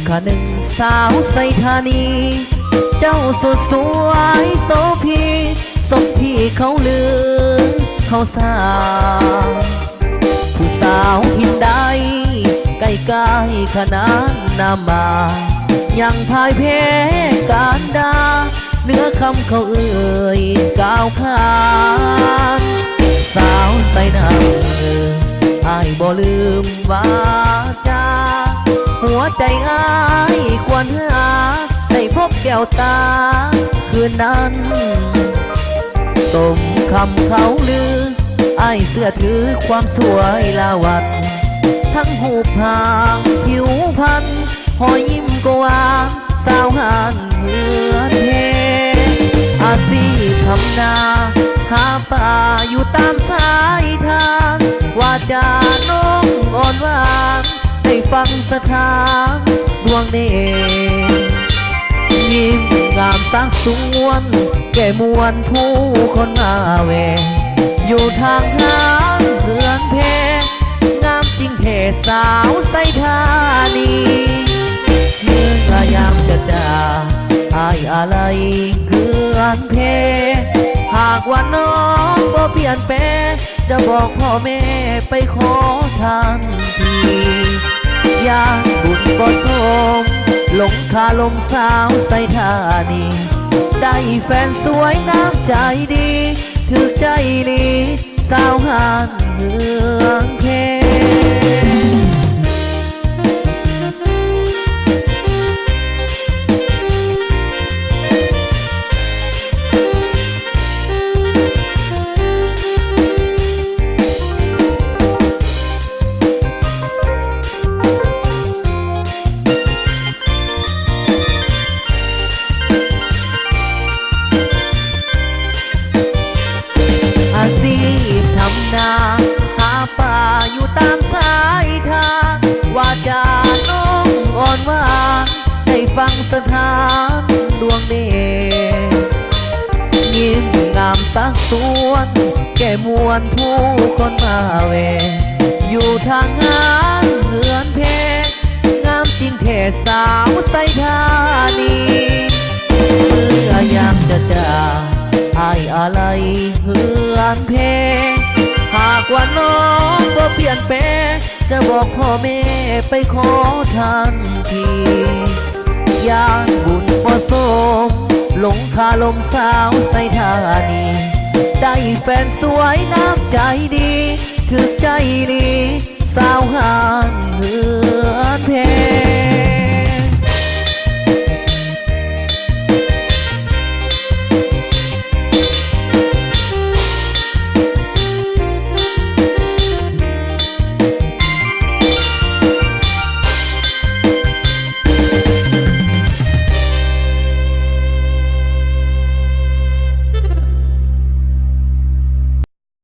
ข้าหนึ่งสาวใส่ธานีเจ้าสดสวยโสพีสมพี่เขาลือเขาสาผู้สาวทินใดใกล้ๆขนานนามายังพายเพการดาเนื้อคำเขาเอ่ยก้าวขานสาวใส่น้ำอายบ่ลืมว่าจาหัวใจอ้ายควรหาได้พบแก้วตาคืนนั้นสมคำเขาลืออ้ายเสื้อถือความสวยลาวัดทั้งหูผางผิวพรรณหอยยิ้มก็หวานสาวหานเหมือนเทอาชีพทำนาหาป่าอยู่ตามสายทางว่าจาน้องอ่อนหวานให้ฟังสถานดวงเดชยิ้มงามสักสวนแก่มวลผู้คนมาเวอยู่ทางหางเรือนเพงามจริงเทสาวใส่ธานีเมื่อยามจะด่าอายอะไรเรือนเพหากว่าน้องบ่เปลี่ยนแปลงจะบอกพ่อแม่ไปขอทันทีอยากบุญบ่สมหลงคาลมสาวใส่ธานีได้แฟนสวยน้ำใจดีถือใจลีสาวหานเมืองเพหาป่าอยู่ตามสายทางว่าจาน้องอ่อนหวานให้ฟังสถานดวงเดชยิ้มงามสักสวนแก่มวลผู้คนมาเวอยู่ทางงานเรือนเพงามจริงเทสาวใส่ธานีเมื่อยามจะจากอายอะไรเรือนเพหากว่าน้องบ่เปลี่ยนแปลงจะบอกพ่อแม่ไปขอทันทีอยากบุญบ่สมหลงคาลมสาวใส่ธานีได้แฟนสวยน้ำใจดีถือใจลีสาวหานเมื